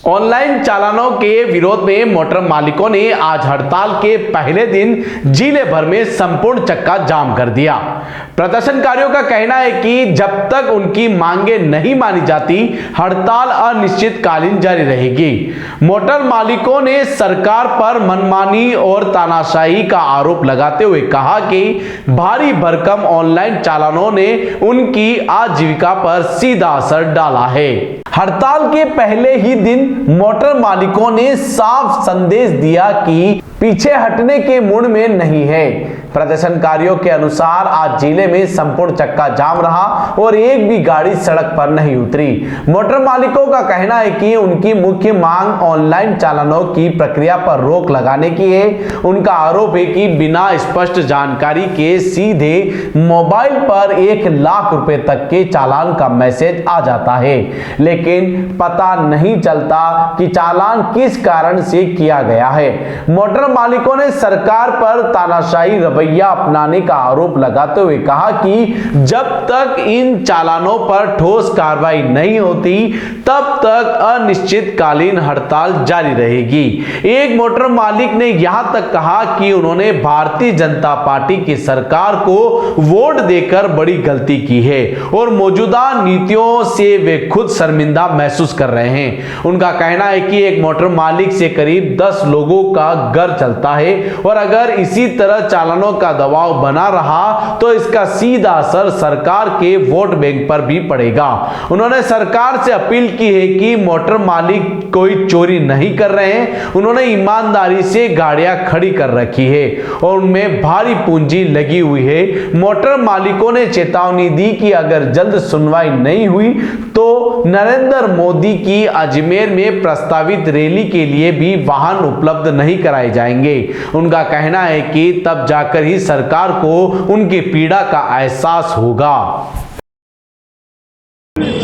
Online चालानों के विरोध में मोटर मालिकों ने आज हड़ताल के पहले दिन जिले भर में संपूर्ण चक्का जाम कर दिया। प्रदर्शनकारियों का कहना है कि जब तक उनकी मांगे नहीं मानी जाती, हड़ताल अनिश्चितकालीन जारी रहेगी। मोटर मालिकों ने सरकार पर मनमानी और तानाशाही का आरोप लगाते हुए कहा कि भारी भरकम ऑनलाइन चालानों ने उनकी आजीविका पर सीधा असर डाला है। हड़ताल के पहले ही दिन मोटर मालिकों ने साफ संदेश दिया कि पीछे हटने के मूड में नहीं है। प्रदर्शनकारियों के अनुसार आज जिले में संपूर्ण चक्का जाम रहा और एक भी गाड़ी सड़क पर नहीं उतरी। मोटर मालिकों का कहना है कि उनकी मुख्य मांग ऑनलाइन चालानों की प्रक्रिया पर रोक लगाने की है। उनका आरोप है कि बिना स्पष्ट जानकारी के सीधे मोबाइल पर 1 लाख रुपए तक के चालान का मैसेज आ जाता है, लेकिन पता नहीं चलता कि चालान किस कारण से किया गया है। मोटर मालिकों ने सरकार पर तानाशाही रवैया अपनाने का आरोप लगाते हुए कहा कि जब तक इन चालानों पर ठोस कार्रवाई नहीं होती, तब तक अनिश्चितकालीन हड़ताल जारी रहेगी। एक मोटर मालिक ने यहां तक कहा कि उन्होंने भारतीय जनता पार्टी की सरकार को वोट देकर बड़ी गलती की है और मौजूदा नीतियों से वे खुद शर्मिंदा महसूस कर रहे हैं। उनका कहना है कि एक मोटर मालिक से करीब 10 लोगों का घर चलता है और अगर इसी तरह चालानों का दबाव बना रहा तो इसका सीधा असर सरकार के वोट बैंक पर भी पड़ेगा। उन्होंने सरकार से अपील की है कि मोटर मालिक कोई चोरी नहीं कर रहे हैं। उन्होंने ईमानदारी से गाड़ियां खड़ी कर रखी है और उनमें भारी पूंजी लगी हुई है। मोटर मालिकों ने चेतावनी दी कि अगर जल्द सुनवाई नहीं हुई तो नरेंद्र मोदी की अजमेर में प्रस्तावित रैली के लिए भी वाहन उपलब्ध नहीं कराए जाएंगे। उनका कहना है कि तब जाकर ही सरकार को उनकी पीड़ा का एहसास होगा।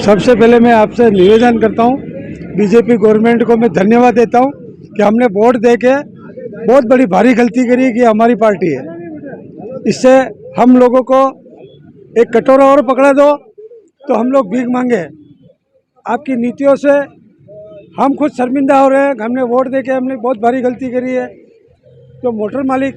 सबसे पहले मैं आपसे निवेदन करता हूं, बीजेपी गवर्नमेंट को मैं धन्यवाद देता हूं कि हमने वोट देके बहुत बड़ी भारी गलती करी कि हमारी पार्टी है। इससे हम लोगों को एक कटोरा और पकड़ा दो तो हम लोग भीख मांगे। आपकी नीतियों से हम खुद शर्मिंदा हो रहे हैं। हमने वोट देके हमने बहुत भारी गलती करी है। तो मोटर मालिक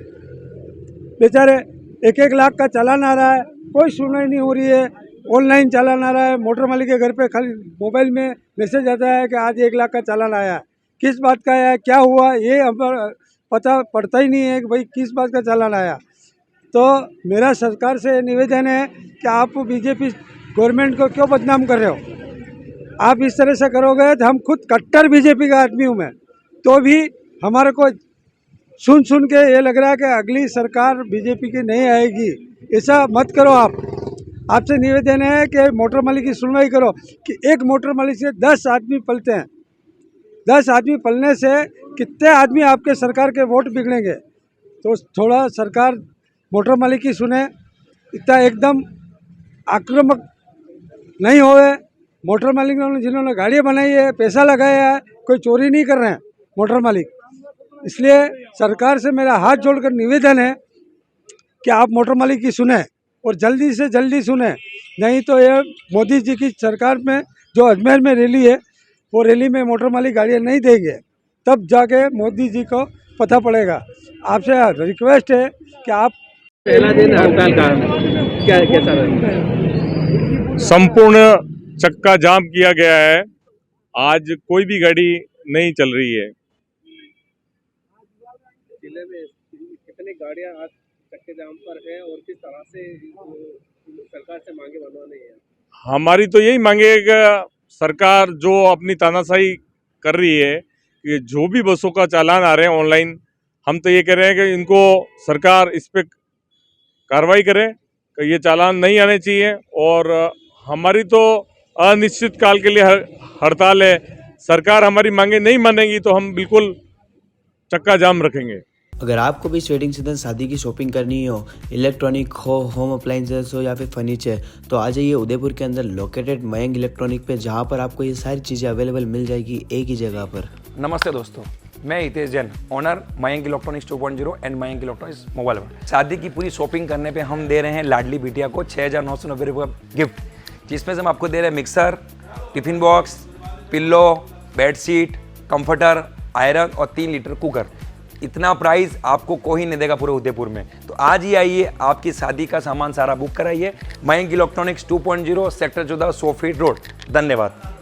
बेचारे 1-1 लाख का चालान आ रहा है, कोई सुनवाई नहीं हो रही है। ऑनलाइन चालान आ रहा है, मोटर मालिक के घर पे खाली मोबाइल में मैसेज आता है कि आज 1 लाख का चालान आया। किस बात का आया, क्या हुआ, ये हम पता पड़ता ही नहीं है कि भाई किस बात का चालान आया। तो मेरा सरकार से निवेदन है कि आप बीजेपी गवर्नमेंट को क्यों बदनाम कर रहे हो। आप इस तरह से करोगे तो हम खुद कट्टर बीजेपी का आदमी हूँ मैं, तो भी हमारे को सुन के ये लग रहा है कि अगली सरकार बीजेपी की नहीं आएगी। ऐसा मत करो आप। आपसे निवेदन है कि मोटर मालिक की सुनवाई करो कि एक मोटर मालिक से 10 आदमी पलते हैं। 10 आदमी पलने से कितने आदमी आपके सरकार के वोट बिगड़ेंगे। तो थोड़ा सरकार मोटर मालिक की सुने, इतना एकदम आक्रामक नहीं होवे। मोटर मालिक जिन्होंने गाड़ियाँ बनाई है, पैसा लगाया है, कोई चोरी नहीं कर रहे हैं मोटर मालिक। इसलिए सरकार से मेरा हाथ जोड़कर निवेदन है कि आप मोटर मालिक की सुने और जल्दी से जल्दी सुने, नहीं तो ये मोदी जी की सरकार में जो अजमेर में रैली है, वो रैली में मोटर मालिक गाड़ियाँ नहीं देंगे, तब जाके मोदी जी को पता पड़ेगा। आपसे रिक्वेस्ट है कि आप पहला दिन हड़ताल का कैसा रहा? संपूर्ण चक्का जाम किया गया है। आज कोई भी गाड़ी नहीं चल रही है। जिले में कितनी गाड़ियां आज चक्के जाम पर है और किस तरह से सरकार से मांगे बनवानी है? हमारी तो यही मांगे है कि सरकार जो अपनी तानाशाही कर रही है कि जो भी बसों का चालान आ रहे हैं ऑनलाइन, हम तो ये कह रहे हैं कि इनको सरकार इस पे कार्रवाई करे कि ये चालान नहीं आने चाहिए। और हमारी तो अनिश्चित काल के लिए हड़ताल है। सरकार हमारी मांगे नहीं मानेगी तो हम बिल्कुल चक्का जाम रखेंगे। अगर आपको भी इस वेडिंग सीजन शादी की शॉपिंग करनी हो, इलेक्ट्रॉनिक हो, होम अप्लाइंसेस हो या फिर फर्नीचर, तो आ जाइए उदयपुर के अंदर लोकेटेड मयंक इलेक्ट्रॉनिक पे, जहां पर आपको ये सारी चीज़ें अवेलेबल मिल जाएगी एक ही जगह पर। नमस्ते दोस्तों, मैं Hitesh Jain, owner Mayank electronics 2.0 and Mayank electronics mobile पर। शादी की पूरी शॉपिंग करने पे हम दे रहे हैं लाडली बिटिया को 6,990 रुपये का गिफ्ट, जिसमें से हम आपको दे रहे हैं mixer, tiffin box, pillow, bedsheet, comforter, iron और 3 लीटर कुकर। इतना प्राइस आपको कोई नहीं देगा पूरे उदयपुर में। तो आज ही आइए, आपकी शादी का सामान सारा बुक कराइए। Mayank electronics 2.0 sector 14 100 feet road. धन्यवाद।